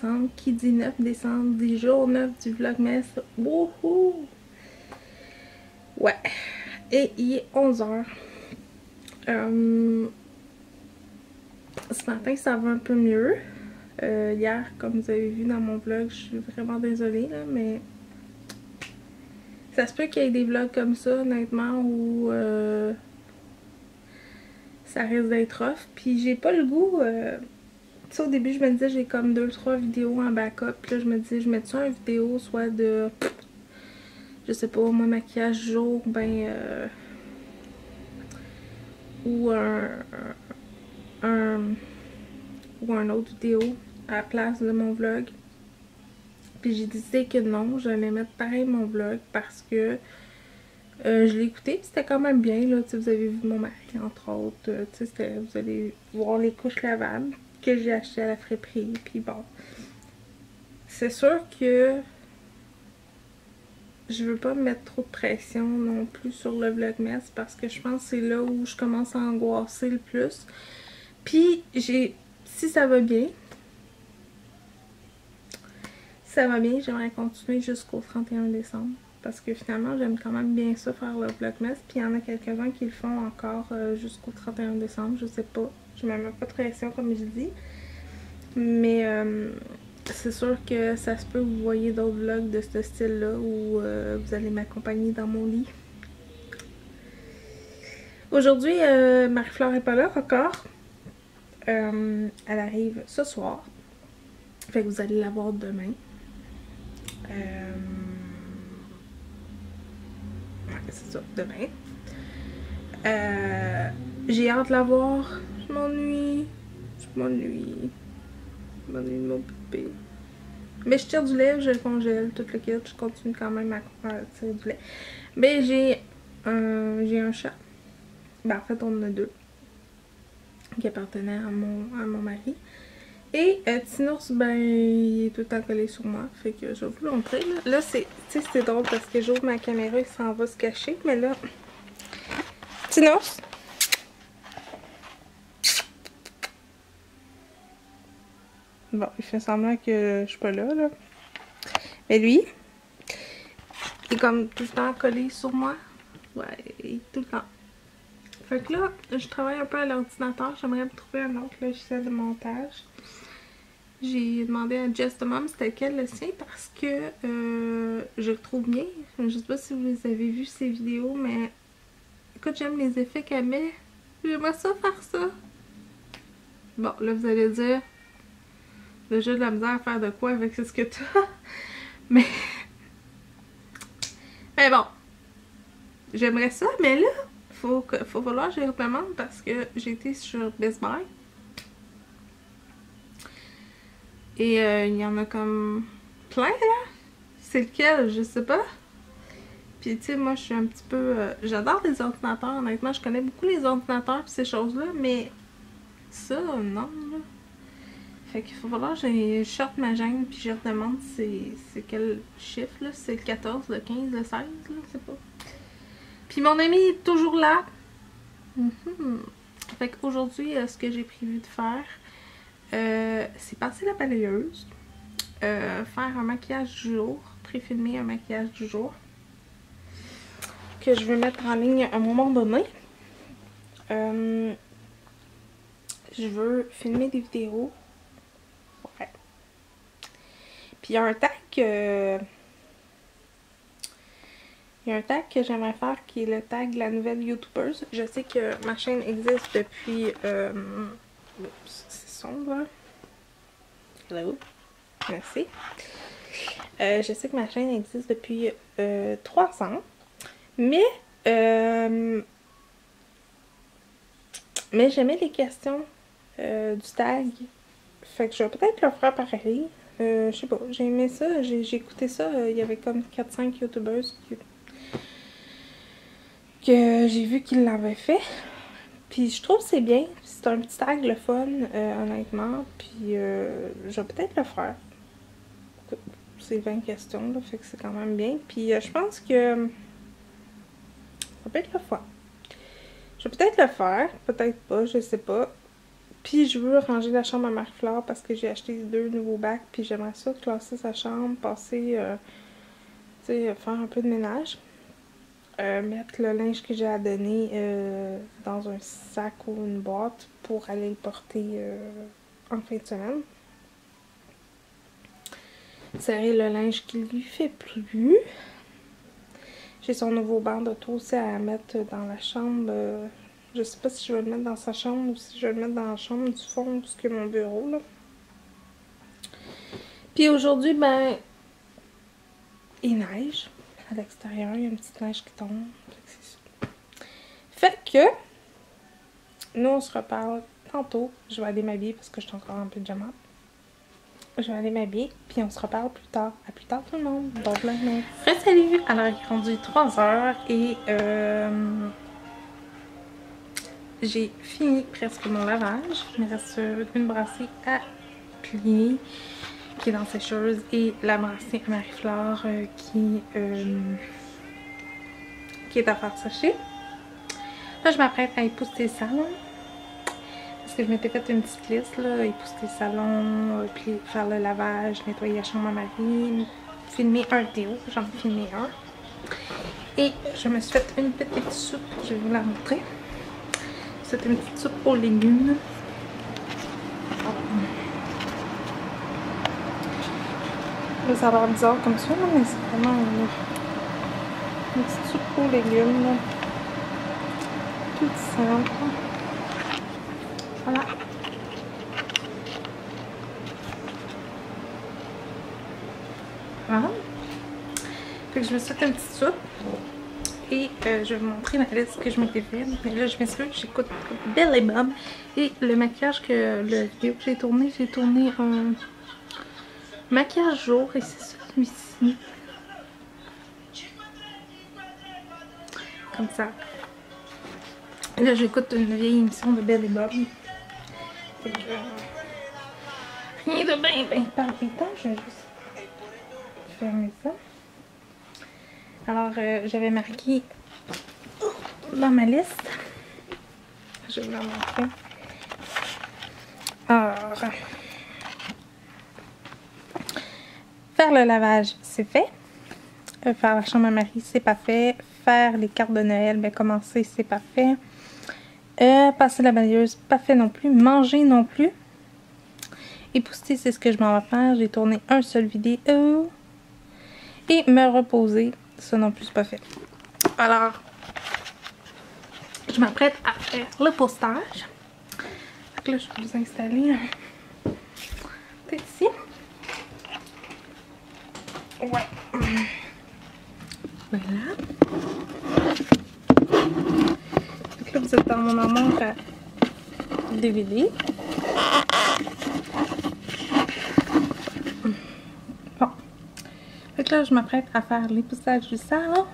décembre. Qui dit 9 décembre dit jour 9 du Vlogmas. Wouhou! Ouais. Et il est 11h. Ce matin, ça va un peu mieux. Hier, comme vous avez vu dans mon vlog, je suis vraiment désolée, là, mais ça se peut qu'il y ait des vlogs comme ça, honnêtement, où ça risque d'être off. Puis j'ai pas le goût. Tu sais, au début, je me disais, j'ai comme 2-3 vidéos en backup. Puis là, je me disais, je mets ça une vidéo, soit de, je sais pas, moi, maquillage jour, ben, ou un, ou un autre vidéo à la place de mon vlog. Puis j'ai décidé que non, j'allais mettre pareil mon vlog parce que je l'ai écouté, puis c'était quand même bien, là. Tu sais, vous avez vu mon mari, entre autres. Tu sais, vous allez voir les couches lavables que j'ai achetées à la friperie. Puis bon, c'est sûr que je veux pas me mettre trop de pression non plus sur le vlogmas parce que je pense que c'est là où je commence à angoisser le plus. Puis si ça va bien, j'aimerais continuer jusqu'au 31 décembre. Parce que finalement, j'aime quand même bien ça, faire le vlogmas. Puis il y en a quelques-uns qui le font encore jusqu'au 31 décembre. Je sais pas. Je me mets pas de pression, comme je dis. Mais c'est sûr que ça se peut que vous voyez d'autres vlogs de ce style-là où vous allez m'accompagner dans mon lit. Aujourd'hui, Marie-Fleur est pas là encore. Elle arrive ce soir. Fait que vous allez la voir demain. C'est ça, demain. J'ai hâte de la voir. Je m'ennuie de mon bébé. Mais je tire du lait, je le congèle, tout le kit. Je continue quand même à tirer du lait. Mais j'ai un chat. Ben, en fait, on en a deux. Qui appartenaient à mon mari. Et Tinours, ben, il est tout le temps collé sur moi. Fait que je vais vous le montrer. Là, c'est drôle parce que j'ouvre ma caméra, il s'en va se cacher. Mais là, Tinours! Bon, il fait semblant que je suis pas là, là. Mais lui, il est comme tout le temps collé sur moi. Ouais, tout le temps. Fait que là, je travaille un peu à l'ordinateur. J'aimerais me trouver un autre logiciel de montage. J'ai demandé à Jess the Mom c'était lequel le sien parce que je le trouve bien. Je sais pas si vous avez vu ses vidéos, mais écoute, j'aime les effets qu'elle met. J'aimerais ça faire ça. Bon, là, vous allez dire, déjà de la misère à faire de quoi avec ce que t'as. Mais bon, j'aimerais ça, mais là, faut falloir que je les recommande parce que j'ai été sur Best Buy. Et il y en a comme plein, là. C'est lequel? Je sais pas. Puis tu sais, moi je suis un petit peu... j'adore les ordinateurs, honnêtement. Je connais beaucoup les ordinateurs et ces choses-là, mais ça, non, là. Fait qu'il faut falloir que je sorte ma gêne puis je redemande c'est quel chiffre, là. C'est le 14, le 15, le 16, là, je sais pas. Puis mon ami est toujours là. Fait qu'aujourd'hui, ce que j'ai prévu de faire, c'est passer la balayeuse, faire un maquillage du jour, pré-filmer un maquillage du jour que je vais mettre en ligne à un moment donné. Je veux filmer des vidéos. Ouais. Puis il y a un tag que j'aimerais faire qui est le tag de la nouvelle youtubeuse. Je sais que ma chaîne existe depuis c'est sombre. Hello. Merci. Je sais que ma chaîne existe depuis 3 ans. Mais j'aimais les questions du tag. Fait que je vais peut-être le faire pareil. Je sais pas, j'ai aimé ça. J'ai écouté ça. Il y avait comme 4-5 youtubeuses que j'ai vu qu'ils l'avaient fait. Puis je trouve que c'est bien. C'est un petit tag le fun, honnêtement. Puis je vais peut-être le faire. C'est 20 questions, là, fait que c'est quand même bien. Puis je pense que ça peut être le fun. Je vais peut-être le faire, peut-être pas, je sais pas. Puis je veux ranger la chambre à Marie-Flore parce que j'ai acheté 2 nouveaux bacs. Puis j'aimerais ça classer sa chambre, passer, tu sais, faire un peu de ménage. Mettre le linge que j'ai à donner dans un sac ou une boîte pour aller le porter en fin de semaine. Serrer le linge qui lui fait plus. J'ai son nouveau banc d'auto aussi à mettre dans la chambre. Je sais pas si je vais le mettre dans sa chambre ou si je vais le mettre dans la chambre du fond, parce que mon bureau, là. Puis aujourd'hui, ben, il neige à l'extérieur. Il y a une petite neige qui tombe. Fait que, nous, on se reparle tantôt. Je vais aller m'habiller parce que je suis encore en pyjama. Je vais aller m'habiller, puis on se reparle plus tard. À plus tard tout le monde. Bon journée. Salut! Alors, il est rendu 3h et j'ai fini presque mon lavage. Il me reste une brassée à plier qui est dans sécheuse et la brassée à Marie-Flore qui est à faire sécher. Là, je m'apprête à épousseter le salon. Parce que je m'étais fait une petite liste, là, épousseter le salon, puis faire le lavage, nettoyer la chambre à Marie, filmer un vidéo, j'en ai filmé un. Et je me suis fait une petite soupe, je vais vous la montrer. C'est une petite soupe aux légumes. Là, ça a l'air bizarre comme ça, là, mais c'est vraiment une petite soupe aux légumes, là. Toute simple. Voilà. Voilà. Fait que je me suis fait une petite soupe. Et je vais vous montrer la liste que je m'étais faite. Mais là, je m'excuse, j'écoute Belly Bob. Et le maquillage que le vidéo que j'ai tourné un maquillage jour. Et c'est celui-ci. Comme ça. Et là, j'écoute une vieille émission de Belly Bob. Fait que, rien de bien palpitant. Je vais juste fermer ça. Alors, j'avais marqué dans ma liste. Je vais vous la montrer. Alors, faire le lavage, c'est fait. Faire la chambre à Marie, c'est pas fait. Faire les cartes de Noël, ben commencer, c'est pas fait. Passer la balayeuse, pas fait non plus. Manger non plus. Épousseter, c'est ce que je m'en vais faire. J'ai tourné un seul vidéo. Et me reposer, ça non plus, c'est pas fait. Alors, je m'apprête à faire le postage. Donc là, je vais vous installer peut-être ici. Ouais. Voilà. Donc là, vous êtes dans mon amour à DVD. Bon. Donc là, je m'apprête à faire l'époussetage du salon.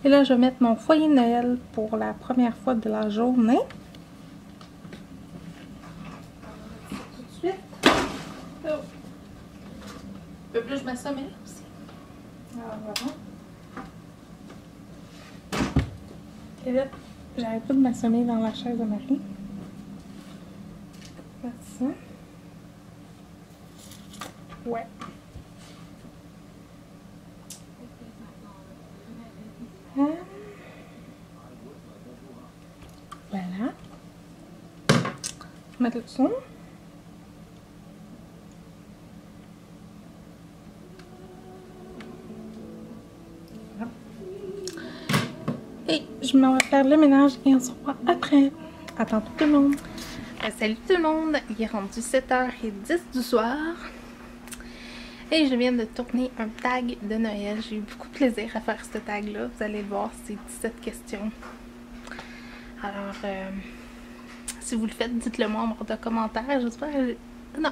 Et là, je vais mettre mon foyer de Noël pour la première fois de la journée. Tout de suite. Oh. Un peu plus, je m'assomme aussi. Alors, voilà. Et là, j'arrête pas de m'assommer dans la chaise de Marie. Faire ça. Ouais. Voilà. Mettre le son. Voilà. Et je m'en vais faire le ménage et on se revoit après. À tantôt tout le monde. Salut tout le monde. Il est rendu 7h10 du soir. Et je viens de tourner un tag de Noël. J'ai eu beaucoup de plaisir à faire ce tag-là. Vous allez le voir, c'est 17 questions. Alors, si vous le faites, dites-le moi en barre de commentaires. J'espère... Non.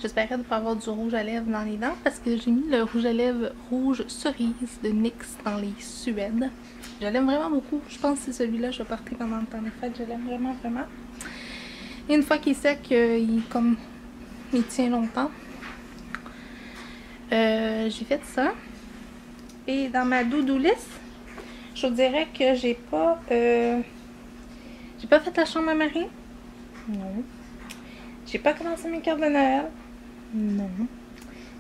J'espérais de pas avoir du rouge à lèvres dans les dents parce que j'ai mis le rouge à lèvres rouge cerise de NYX dans les Suèdes. Je l'aime vraiment beaucoup. Je pense que c'est celui-là que je vais porter pendant le temps des fêtes. Je l'aime vraiment, vraiment. Et une fois qu'il est sec, il tient longtemps. J'ai fait ça. Et dans ma do-do list, je vous dirais que j'ai pas fait la chambre à Marie. Non. J'ai pas commencé mes cartes de Noël. Non.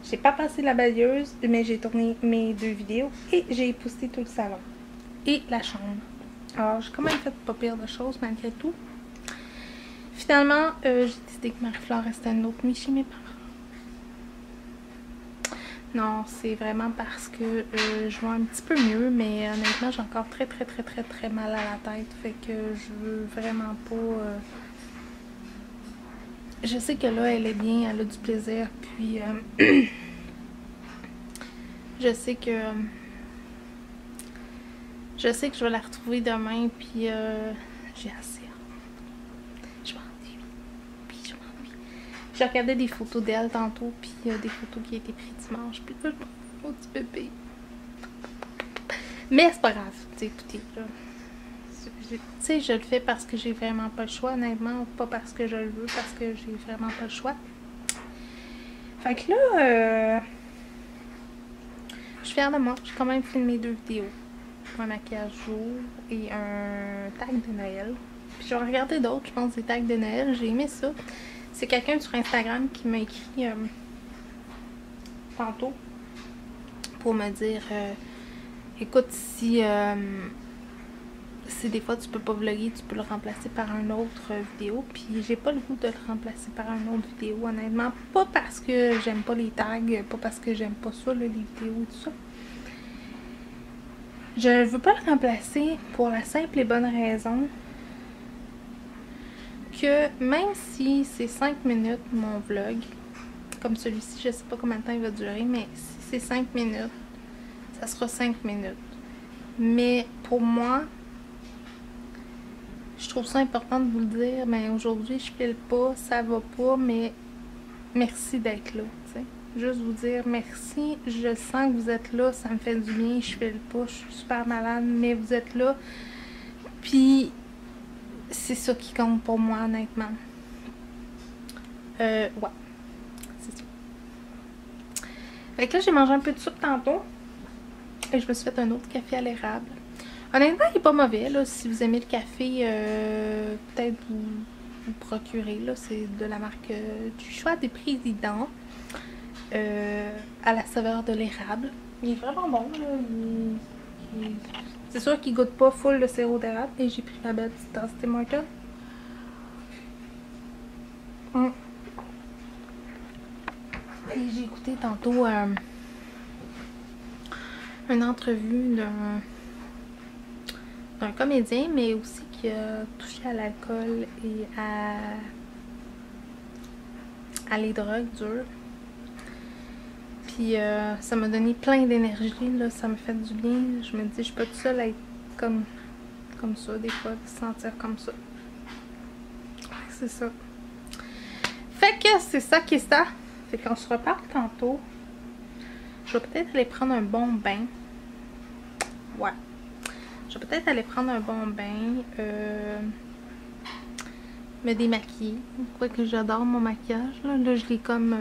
J'ai pas passé la balayeuse, mais j'ai tourné mes 2 vidéos et j'ai époussé tout le salon. Et la chambre. Alors, j'ai quand même fait pas pire de choses malgré tout. Finalement, j'ai décidé que Marie-Flore restait une autre nuit chez mes parents. Non, c'est vraiment parce que je vois un petit peu mieux, mais honnêtement, j'ai encore très mal à la tête. Fait que je veux vraiment pas... Je sais que là, elle est bien, elle a du plaisir, puis je sais que je vais la retrouver demain, puis j'ai assez. Je m'ennuie, puis je m'ennuie. J'ai regardé des photos d'elle tantôt, puis des photos qui ont été prises dimanche, puis là, je m'ennuie, mon petit bébé. Mais c'est pas grave, tu sais, écoutez, là. Tu sais, je le fais parce que j'ai vraiment pas le choix, honnêtement, pas parce que je le veux, parce que j'ai vraiment pas le choix. Fait que là, je suis fière de moi, j'ai quand même filmé 2 vidéos. Un maquillage jour et un tag de Noël. Puis je vais regarder d'autres, je pense, des tags de Noël, j'ai aimé ça. C'est quelqu'un sur Instagram qui m'a écrit tantôt pour me dire écoute, si des fois tu peux pas vlogger, tu peux le remplacer par un autre vidéo. Puis j'ai pas le goût de le remplacer par un autre vidéo, honnêtement. Pas parce que j'aime pas les tags, pas parce que j'aime pas ça, là, les vidéos et tout ça. Je veux pas le remplacer pour la simple et bonne raison que même si c'est 5 minutes mon vlog, comme celui-ci, je sais pas combien de temps il va durer, mais si c'est 5 minutes, ça sera 5 minutes. Mais pour moi, je trouve ça important de vous le dire, mais aujourd'hui je file pas, ça va pas, mais merci d'être là, tu sais. Juste vous dire merci, je sens que vous êtes là, ça me fait du bien, je file pas, je suis super malade, mais vous êtes là. Puis c'est ça qui compte pour moi, honnêtement. Ouais, c'est ça. Fait que là, j'ai mangé un peu de soupe tantôt. Et je me suis fait un autre café à l'érable. Honnêtement, il est pas mauvais, là. Si vous aimez le café, peut-être vous procurer, là. C'est de la marque du choix des présidents. À la saveur de l'érable. Il est vraiment bon, là. C'est sûr qu'il goûte pas full le sirop d'érable. Et j'ai pris la belle petite tasse Tim Hortons. Et j'ai écouté tantôt une entrevue d'un comédien, mais aussi qui a touché à l'alcool et à les drogues dures. Puis ça m'a donné plein d'énergie, là, ça me fait du bien. Je me dis, je suis pas toute seule à être comme ça, des fois, de se sentir comme ça. C'est ça. Fait que c'est ça qui est ça. Fait qu'on se reparle tantôt. Je vais peut-être aller prendre un bon bain. Ouais. Je vais peut-être aller prendre un bon bain. Me démaquiller. Quoique j'adore mon maquillage. Là je l'ai comme...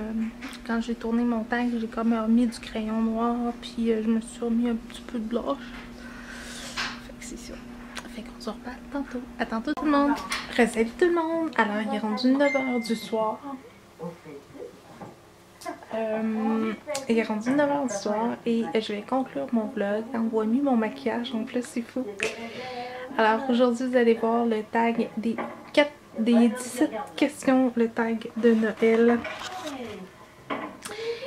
quand j'ai tourné mon tag, j'ai comme remis du crayon noir. Puis je me suis remis un petit peu de blush. Fait que c'est ça. Fait qu'on se reparle tantôt. À tantôt tout le monde. Salut tout le monde. Alors il est rendu 9h du soir. Il est rendu 9h du soir et je vais conclure mon vlog. On voit mieux mon maquillage en plus, c'est fou. Alors aujourd'hui vous allez voir le tag des 17 questions, le tag de Noël.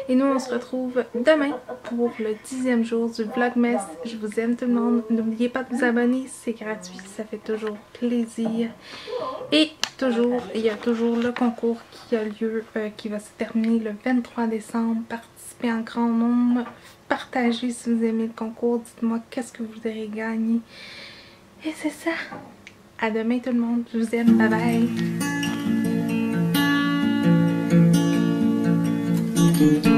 Et nous on se retrouve demain pour le 10e jour du Vlogmas. Je vous aime tout le monde. N'oubliez pas de vous abonner, c'est gratuit, ça fait toujours plaisir. Et toujours, il y a toujours le concours qui a lieu, qui va se terminer le 23 décembre. Participez en grand nombre, partagez si vous aimez le concours, dites-moi qu'est-ce que vous voudrez gagner. Et c'est ça. À demain tout le monde, je vous aime, bye bye.